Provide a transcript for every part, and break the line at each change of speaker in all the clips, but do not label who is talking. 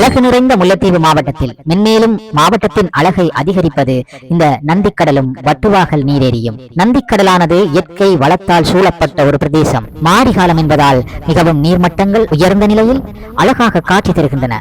அழகு நிறைந்த முல்லைத்தீவு மாவட்டத்தில் மென்மேலும் மாவட்டத்தின் அழகை அதிகரிப்பது இந்த நந்திக்கடலும் வட்டுவாகல் நீரேரியும். நந்திக்கடலானது இயற்கை வளத்தால் சூழப்பட்ட ஒரு பிரதேசம். மாரிகாலம் என்பதால் மிகவும் நீர்மட்டங்கள் உயர்ந்த நிலையில் அழகாக காட்சி தருகின்றன.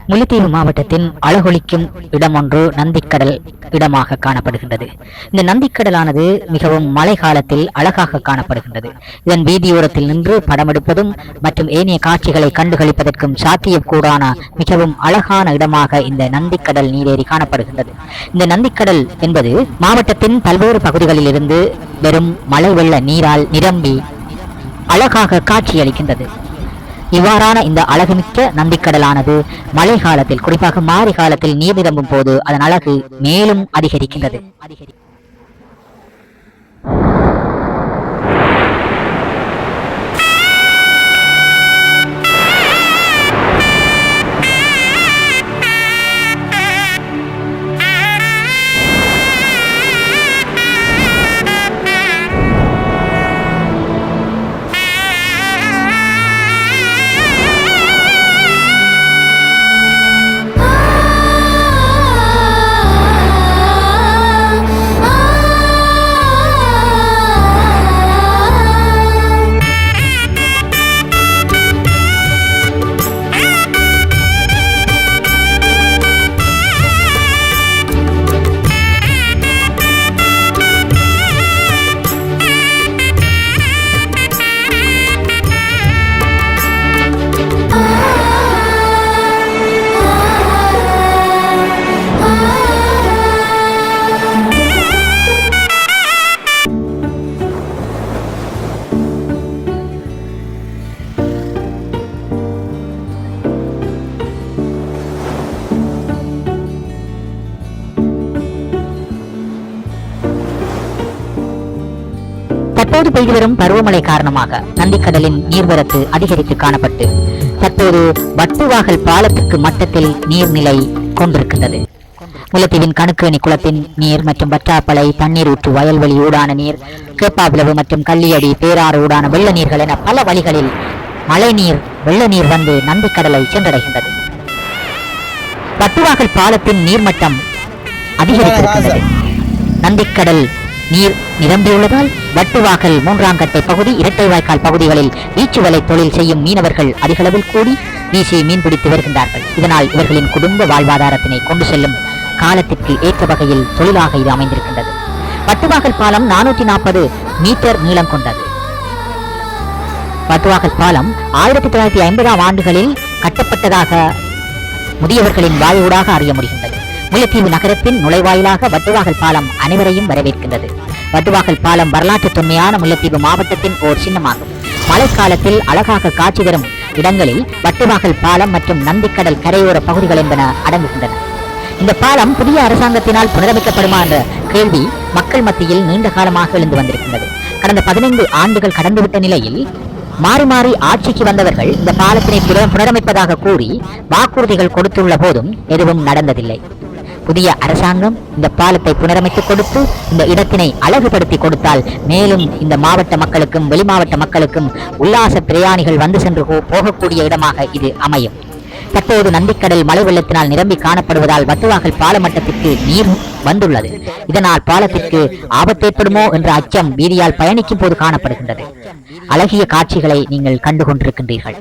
முல்லைத்தீவு மாவட்டத்தின் அழகொழிக்கும் இடம் ஒன்று நந்திக்கடல் இடமாக காணப்படுகின்றது. இந்த நந்திக்கடலானது மிகவும் மழை காலத்தில் அழகாக காணப்படுகின்றது. இதன் வீதியோரத்தில் நின்று படமெடுப்பதும் மற்றும் ஏனைய காட்சிகளை கண்டுகளிப்பதற்கும் சாத்தியக்கூடான மிகவும் அழகான இடமாக இந்த நந்திக்கடல் நீரேறி காணப்படுகின்றது. இந்த நந்திக்கடல் என்பது மாவட்டத்தின் பல்வேறு பகுதிகளில் இருந்து வெறும் மழை வெள்ள நீரால் நிரம்பி அழகாக காட்சியளிக்கின்றது. இவ்வாறான இந்த அழகுமிக்க நந்திக்கடலானது மழை காலத்தில், குறிப்பாக மாரி காலத்தில் நீர் நிரம்பும் போது அதன் அழகு மேலும் அதிகரிக்கின்றது. தற்போது பெய்து வரும் பருவமழை காரணமாக நந்திக்கடலின் நீர்வரத்து அதிகரித்து காணப்பட்டு தற்போது வட்டுவாகல் பாலத்துக்கு மட்டத்தில் நீர்நிலை கொண்டிருக்கின்றது. முல்லைத்தீவின் கணுக்கேணி குளத்தின் நீர் மற்றும் வற்றாப்பளை, தண்ணீர் ஊற்று வயல்வெளி ஊடான நீர், கேப்பாவிளவு மற்றும் கள்ளியடி, பேராறு ஊடான வெள்ள நீர்கள் என பல வழிகளில் மழை நீர், வெள்ள நீர் வந்து நந்திக்கடலை சென்றடைகின்றது. வட்டுவாகல் பாலத்தின் நீர்மட்டம் அதிகரித்திருக்கின்றது. நந்திக்கடல் நீர் நிரம்பியுள்ளதால் வட்டுவாகல் 3ஆம் கட்டை பகுதி, இரட்டை வாய்க்கால் பகுதிகளில் வீச்சுவலை தொழில் செய்யும் மீனவர்கள் அதிகளவில் கூடி வீசி மீன்பிடித்து வருகின்றார்கள். இதனால் இவர்களின் குடும்ப வாழ்வாதாரத்தினை கொண்டு செல்லும் காலத்திற்கு ஏற்ற வகையில் தொழிலாக இது அமைந்திருக்கின்றது. வட்டுவாகல் பாலம் 440 மீட்டர் நீளம் கொண்டது. வட்டுவாகல் பாலம் 1950ஆம் ஆண்டுகளில் கட்டப்பட்டதாக முதியவர்களின் வாயூடாக அறிய முடிகின்றது. முல்லைத்தீவு நகரத்தின் நுழைவாயிலாக வட்டுவாகல் பாலம் அனைவரையும் வரவேற்கின்றது. வட்டுவாகல் பாலம் வரலாற்று தொன்மையான முல்லைத்தீவு மாவட்டத்தின் ஓர் சின்னமாகும். மழைக்காலத்தில் அழகாக காட்சி தரும் இடங்களில் வட்டுவாகல் பாலம் மற்றும் நந்திக்கடல் கரையோர பகுதிகள் என்பன அடங்குகின்றன. இந்த பாலம் புதிய அரசாங்கத்தினால் புனரமைக்கப்படுமா என்ற கேள்வி மக்கள் மத்தியில் நீண்ட காலமாக எழுந்து வந்திருக்கின்றது. கடந்த 15 ஆண்டுகள் கடந்துவிட்ட நிலையில் மாறி மாறி ஆட்சிக்கு வந்தவர்கள் இந்த பாலத்தினை புனரமைப்பதாக கூறி வாக்குறுதிகள் கொடுத்துள்ள போதும் எதுவும் நடந்ததில்லை. புதிய அரசாங்கம் இந்த பாலத்தை புனரமைத்து கொடுத்து இந்த இடத்தினை அழகுபடுத்தி கொடுத்தால் மேலும் இந்த மாவட்ட மக்களுக்கும் வெளி மாவட்ட மக்களுக்கும் உல்லாச பிரயாணிகள் வந்து சென்று போகக்கூடிய இடமாக இது அமையும். தற்போது நந்திக்கடல் மழை வெள்ளத்தினால் நிரம்பி காணப்படுவதால் வட்டுவாகல் பால மட்டத்திற்கு நீர் வந்துள்ளது. இதனால் பாலத்திற்கு ஆபத்து ஏற்படுமோ என்ற அச்சம் வீதியால் பயணிக்கும் போது காணப்படுகின்றது. அழகிய காட்சிகளை நீங்கள் கண்டு கொண்டிருக்கின்றீர்கள்.